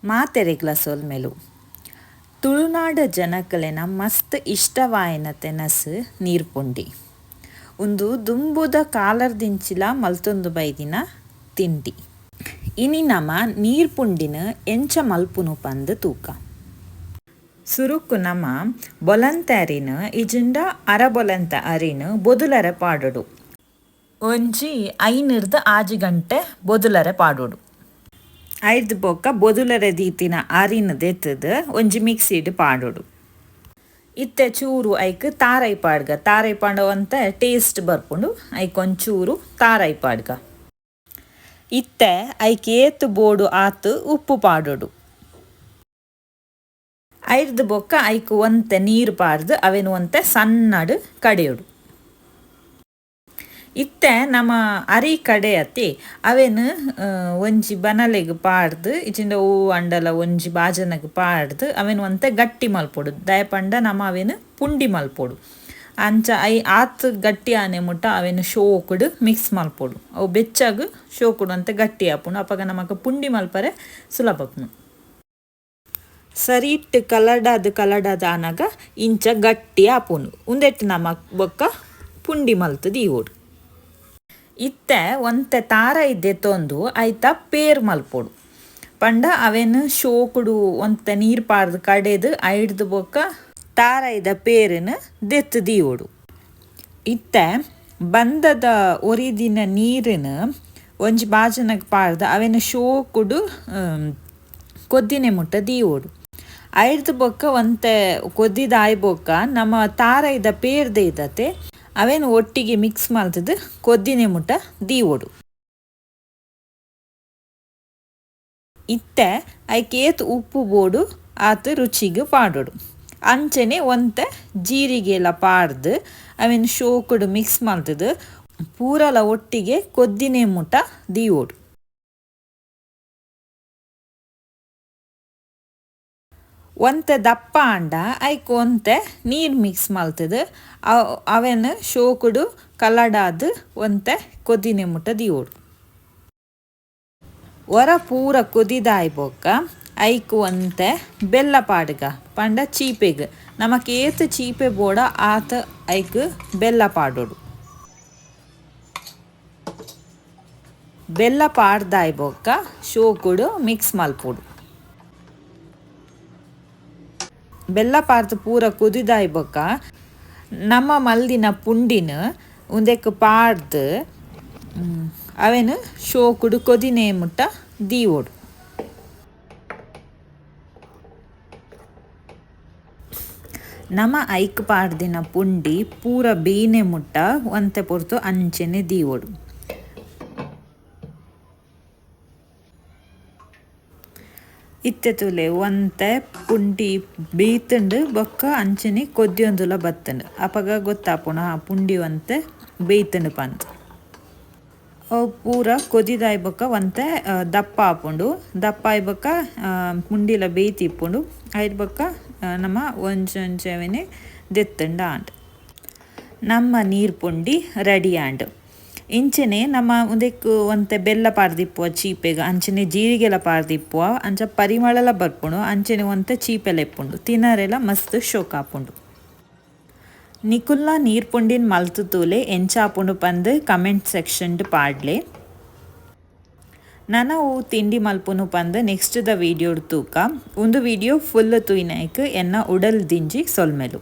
ಮಾತೆರೆಗ್ಲ ಸೊಲ್ಮೆಲು ತುಳುನಾಡು ಜನಕ್ಕಲೆನ ಮಸ್ತ್ ಇಷ್ಟವಾಯಿನ ತೆನಸು ನೀರ್ಪುಂಡಿ. ಒಂದು ದುಂಬುದ ಕಾಲರ್ದಿಂಚಿಲ ಮಲ್ತೊಂದು ಬೈದಿನ ತಿಂಡಿ. ಇನಿ ನಮ ನೀರ್ಪುಂಡಿನ ಎಂಚ ಮಲ್ಪುನು ಪಂದ್ ತೂಕ. ಸುರುಕು ನಮ ಬೊಲಂತ ಅರಿನ ಇಜಿಂಡ ಅರಬೊಲಂತ ಅರಿನ ಬೊದುಲರೆ ಪಾಡೋಡು. ಒಂಜಿ 5-6 ಗಂಟೆ ಬೊದುಲರೆ ಪಾಡೋಡು. ಐದು ಬೊಕ್ಕ ಬೊದುಲರೆ ದೀತಿನ ಅರಿನ ದೆತ್ತದ ಒಂಜಿ ಮಿಕ್ಸಿಡ್ ಪಾಡೋಡು. ಇತ್ತೆ ಚೂರು ಐಕ್ ತಾರೈ ಪಾಡ್ಗ. ತಾರೈ ಪಾಡವಂತ ಟೇಸ್ಟ್ ಬರ್ಪುಂಡು ಐಕ್ ಒಂಚೂರು ತಾರೈ ಪಾಡ್ಗ. ಇತ್ತೆ ಐಕ್ ಏತು ಬೋಡು ಆತು ಉಪ್ಪು ಪಾಡೋಡು. ಐರ್ದು ಬೊಕ್ಕ ಐಕ್ ಒಂತೆ ನೀರು ಪಾಡ್ದು ಅವೆನು ಒಂತೆ ಸಣ್ಣಡು ಕಡೆಯೋಡು. ಇತ್ತೆ ನಮ್ಮ ಅರಿ ಕಡೆಯತಿ ಅವೆನು ಒಂಜಿ ಬನಲೆಗ್ ಪಾಡ್ದು ಇಚಿಂಡ ಅಂಡಲ ಒಂಜಿ ಬಾಜನಗ್ ಪಾಡ್ದು ಅವೆನು ಒಂತೆ ಗಟ್ಟಿ ಮಲ್ಪೊಡು. ದಯಪಂಡ ನಮ್ಮ ಅವೆನು ಪುಂಡಿ ಮಲ್ಪೊಡು. ಅಂಚ ಆತು ಗಟ್ಟಿ ಆನೆ ಮುಟ್ಟ ಅವೆನು ಶೋಕುಡು ಮಿಕ್ಸ್ ಮಲ್ಪೊಡು. ಅವು ಬೆಚ್ಚಾಗ ಶೋಕುಡು ಅಂತೆ ಗಟ್ಟಿ ಆಪುಂಡು. ಅಪಗ ನಮಕ್ ಪುಂಡಿ ಮಲ್ಪರೆ ಸುಲಭಪುನು. ಸರಿಟ್ ಕಲಡಾದ ಆನಾಗ ಇಂಚ ಗಟ್ಟಿ ಆಪುಂಡು. ಉಂದೆಟ್ಟು ನಮಕ್ ಬೊಕ್ಕ ಪುಂಡಿ ಮಲ್ತು ದೀವೋಡು. ಇತ್ತೆ ಒಂತೆ ತಾರ ಇದ್ದೆ ತೊಂದು ಐತ ಪೇರ್ ಮಲ್ಪೊಡು. ಪಂಡ ಅವೆನು ಶೋಕುಡು ಒಂತೆ ನೀರು ಪಾಡ್ದು ಕಡೆದು ಐಡ್ದು ಬೊಕ್ಕ ತಾರ ಇದ್ದ ಪೇರನ್ನು ದೆತ್ತು ದೀವೋಡು. ಇತ್ತೆ ಬಂದದ ಒರಿದಿನ ನೀರನ್ನು ಒಂಜಿ ಬಾಜನಗ್ ಪಾಡ್ದು ಅವೆನು ಶೋಕುಡು ಕೊದ್ದಿನೆ ಮುಟ್ಟ ದೀವೋಡು. ಐಡ್ದು ಬೊಕ್ಕ ಒಂತೆ ಕೊದ್ದಿದ ಆಯ್ಬೊಕ್ಕ ನಮ್ಮ ತಾರ ಇದ್ದ ಪೇರ್ದೆ ಇದ್ದತೆ ಅವೇನು ಒಟ್ಟಿಗೆ ಮಿಕ್ಸ್ ಮಾಡ್ತದ್ದು ಕೊದ್ದಿನೆ ಮುಟ್ಟ ದೀವೋಡು. ಇತ್ತೆ ಐಕ್ ಏತ್ ಉಪ್ಪು ಬೋಡು ಆತು ರುಚಿಗೆ ಪಾಡೋಡು. ಅಂಚನೆ ಒಂತೆ ಜೀರಿಗೆಲ್ಲ ಪಾಡ್ದು ಅವೇನು ಶೋಕುಡು ಮಿಕ್ಸ್ ಮಾಡ್ತದ್ದು ಪೂರಲ ಒಟ್ಟಿಗೆ ಕೊದ್ದಿನೆ ಮುಟ್ಟ ದೀವೋಡು. ಒಂತೆ ದಪ್ಪ ಅಂಡ ಐಕ್ ಒಂತೆ ನೀರು ಮಿಕ್ಸ್ ಮಲ್ತದು ಅವೆನು ಶೋಕುಡು ಕಲಡಾದು ಒಂತೆ ಕೊದ್ದಿನೆ ಮುಟ್ಟ ದೀವೋಡು. ಒರ ಪೂರ ಕೊದಿದಾಯ್ಬೊಕ್ಕ ಐಕ್ ಒಂತೆ ಬೆಲ್ಲ ಪಾಡ್ಗ ಪಂಡ ಚೀಪೆಗ್ ನಮಕ್ ಏತು ಚೀಪೆ ಬೋಡ ಆತ ಐಕ್ ಬೆಲ್ಲ ಪಾಡೋಡು. ಬೆಲ್ಲ ಪಾಡ್ದಾಯ್ಬೊಕ್ಕ ಶೋಕುಡು ಮಿಕ್ಸ್ ಮಲ್ಪೊಡು. ಬೆಲ್ಲ ಪಾರ್ದು ಪೂರ ಕುದಿದಾಯ್ಬೊಕ್ಕ ನಮ್ಮ ಮಲ್ದಿನ ಪುಂಡಿನ ಉಂದೆಕ್ ಪಾಡ್ದು ಅವೆನು ಶೋಕುಡು ಕೊದಿನೆ ಮುಟ್ಟ ದೀವೋಡು. ನಮ್ಮ ಐಕ್ ಪಾಡ್ದಿನ ಪುಂಡಿ ಪೂರ ಬೇನೆ ಮುಟ್ಟ ಒಂತೆ ಪೊರ್ತು ಅಂಚೆನೆ ದೀವೋಡು. ಇತ್ತೆ ತುಲೆ ಒಂತೆ ಪುಂಡಿ ಬೇಯ್ತುಂಡು ಬೊಕ್ಕ ಅಂಚನೆ ಕೊದ್ದಿಯೊಂದುಲ ಬತ್ತುಂಡು. ಅಪಗ ಗೊತ್ತಾಪುಣ ಪುಂಡಿ ಒಂತೆ ಬೇಯ್ತುಂಡು ಪಂದ್. ಅವು ಪೂರ ಕೊದಿದಾಯ್ಬೊಕ್ಕ ಒಂತೆ ದಪ್ಪ ಆಪುಂಡು. ದಪ್ಪ ಆಯ್ಬೊಕ್ಕ ಪುಂಡಿಲ ಬೇಯ್ತಿಪ್ಪುಂಡು. ಐದು ಬೊಕ್ಕ ನಮ್ಮ ಒಂಚೊಂಚವೆನೆ ದೆತ್ತುಂಡ ಆಂಡ್ ನಮ್ಮ ನೀರು ಪುಂಡಿ ರೆಡಿ ಆಂಡ್. ಇಂಚನೆ ನಮ್ಮ ಉದೆಕ್ ಒಂತೆ ಬೆಲ್ಲ ಪಾರ್ದಿಪ್ಪುವ ಚೀಪೆಗ ಅಂಚನೆ ಜೀರಿಗೆಲ ಪಾರ್ದಿಪ್ಪುವ ಅಂಚ ಪರಿಮಳಲ ಬರ್ಪುಂಡು. ಅಂಚನೆ ಒಂತೆ ಚೀಪೆಲ ಇಪ್ಪುಂಡು. ತಿನ್ನರೆಲ ಮಸ್ತ್ ಶೋಕ ಆಪುಂಡು. ನಿಕುಲ್ನ ನೀರು ಪುಂಡಿನ ಮಲ್ತು ತೂಲೆ ಎಂಚಾಪುಂಡು ಪಂದು ಕಮೆಂಟ್ ಸೆಕ್ಷನ್ ಪಾಡ್ಲೆ. ನಾನು ತಿಂಡಿ ಮಲ್ಪುನು ಪಂದು ನೆಕ್ಸ್ಟ್ ದ ವಿಡಿಯೋಡ್ ತೂಕ ಒಂದು ವಿಡಿಯೋ ಫುಲ್ ತೂಯಿನಾಯ್ಕ್ ಎನ್ನ ಉಡಲ್ ದಿಂಜಿ ಸೊಲ್ಮೆಲು.